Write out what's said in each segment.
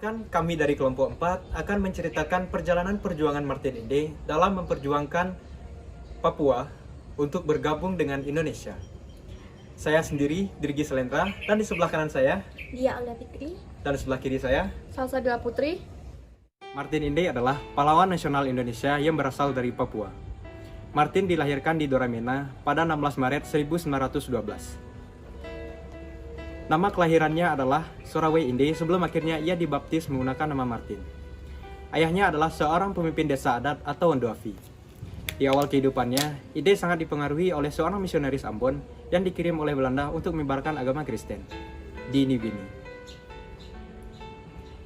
Perkenalkan, kami dari kelompok 4 akan menceritakan perjalanan perjuangan Martin Inde dalam memperjuangkan Papua untuk bergabung dengan Indonesia. Saya sendiri, Dirgi Selendra, dan di sebelah kanan saya, Dia Aulia Fitri, dan di sebelah kiri saya, Salsabila Putri. Martin Inde adalah pahlawan nasional Indonesia yang berasal dari Papua. Martin dilahirkan di Doramena pada 16 Maret 1912. Nama kelahirannya adalah Soraway Inde sebelum akhirnya ia dibaptis menggunakan nama Martin. Ayahnya adalah seorang pemimpin desa adat atau Wandoafi. Di awal kehidupannya, Inde sangat dipengaruhi oleh seorang misionaris Ambon yang dikirim oleh Belanda untuk menyebarkan agama Kristen di New Guinea.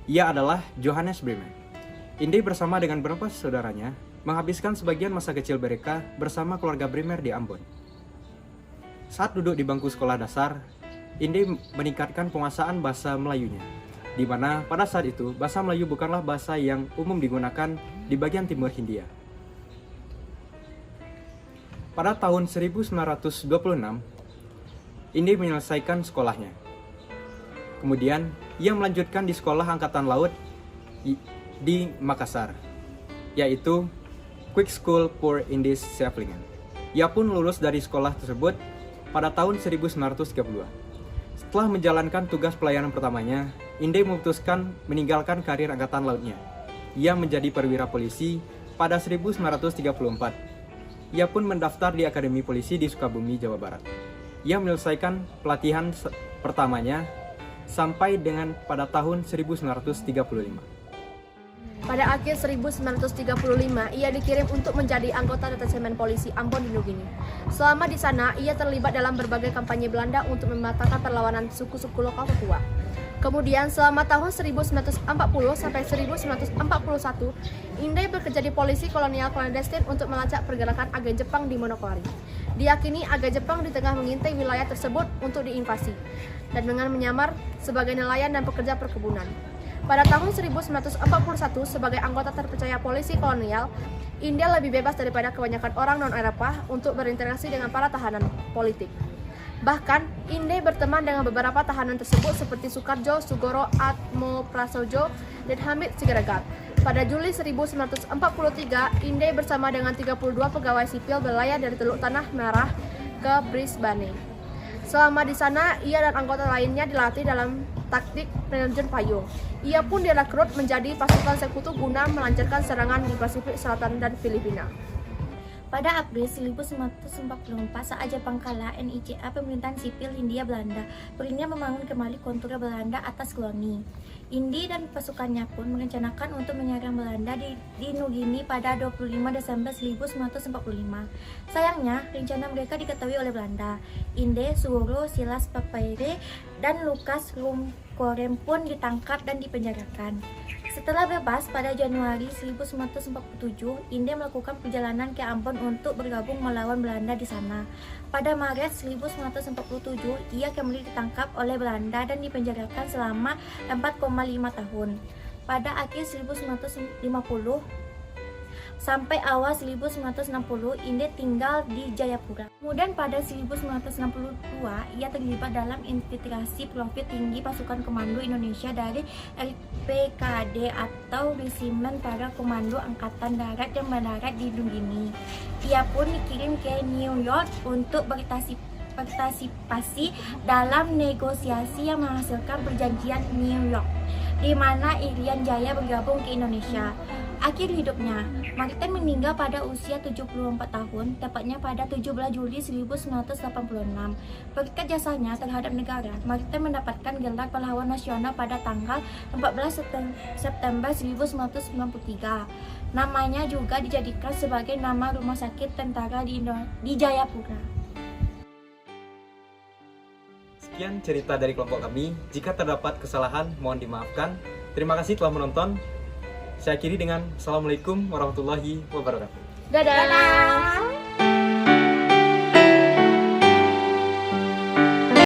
Ia adalah Johannes Bremer. Inde bersama dengan beberapa saudaranya menghabiskan sebagian masa kecil mereka bersama keluarga Bremer di Ambon. Saat duduk di bangku sekolah dasar, Inde meningkatkan penguasaan bahasa Melayunya, di mana pada saat itu bahasa Melayu bukanlah bahasa yang umum digunakan di bagian timur Hindia. Pada tahun 1926, Inde menyelesaikan sekolahnya. Kemudian, ia melanjutkan di Sekolah Angkatan Laut di Makassar, yaitu Quick School for Indies Zeppelin. Ia pun lulus dari sekolah tersebut pada tahun 1932. Setelah menjalankan tugas pelayanan pertamanya, Inde memutuskan meninggalkan karir angkatan lautnya. Ia menjadi perwira polisi pada 1934. Ia pun mendaftar di Akademi Polisi di Sukabumi, Jawa Barat. Ia menyelesaikan pelatihan pertamanya sampai dengan pada tahun 1935. Pada akhir 1935, ia dikirim untuk menjadi anggota detasemen polisi Ambon di New Guinea. Selama di sana, ia terlibat dalam berbagai kampanye Belanda untuk mematahkan perlawanan suku-suku lokal Papua. Kemudian, selama tahun 1940 sampai 1941, Inde bekerja di polisi kolonial clandestine untuk melacak pergerakan agen Jepang di Manokwari. Diyakini agen Jepang di tengah mengintai wilayah tersebut untuk diinvasi, dan dengan menyamar sebagai nelayan dan pekerja perkebunan. Pada tahun 1941, sebagai anggota terpercaya polisi kolonial, Inde lebih bebas daripada kebanyakan orang non-Eropa untuk berinteraksi dengan para tahanan politik. Bahkan, Inde berteman dengan beberapa tahanan tersebut seperti Sukarjo, Sugoro, Atmo Prasojo, dan Hamid Siregar. Pada Juli 1943, Inde bersama dengan 32 pegawai sipil berlayar dari Teluk Tanah Merah ke Brisbane. Selama di sana, ia dan anggota lainnya dilatih dalam taktik penerjun payung. Ia pun direkrut menjadi pasukan sekutu guna melancarkan serangan di Pasifik Selatan dan Filipina. Pada April 1944, saat Jepang kalah, NICA, pemerintahan sipil Hindia Belanda, berniat membangun kembali kontur Belanda atas koloni. Inde dan pasukannya pun merencanakan untuk menyerang Belanda di New Guinea pada 25 Desember 1945. Sayangnya, rencana mereka diketahui oleh Belanda. Inde, Suworo, Silas Papaire, dan Lukas Rumkorem pun ditangkap dan dipenjarakan. Setelah bebas pada Januari 1947, Inde melakukan perjalanan ke Ambon untuk bergabung melawan Belanda di sana. Pada Maret 1947, ia kembali ditangkap oleh Belanda dan dipenjarakan selama 4,5 tahun. Pada akhir 1950 sampai awal 1960, Inde tinggal di Jayapura. Kemudian pada 1962, ia terlibat dalam infiltrasi profil tinggi pasukan komando Indonesia dari RPKD atau Resimen Para Komando Angkatan Darat yang mendarat di New Guinea. Ia pun dikirim ke New York untuk berpartisipasi dalam negosiasi yang menghasilkan perjanjian New York, di mana Irian Jaya bergabung ke Indonesia. Akhir hidupnya, Martin meninggal pada usia 74 tahun, tepatnya pada 17 Juli 1986. Berkat jasanya terhadap negara, Martin mendapatkan gelar pahlawan nasional pada tanggal 14 September 1993. Namanya juga dijadikan sebagai nama rumah sakit tentara di Jayapura. Sekian cerita dari kelompok kami. Jika terdapat kesalahan, mohon dimaafkan. Terima kasih telah menonton. Saya akhiri dengan Assalamualaikum warahmatullahi wabarakatuh. Dadah!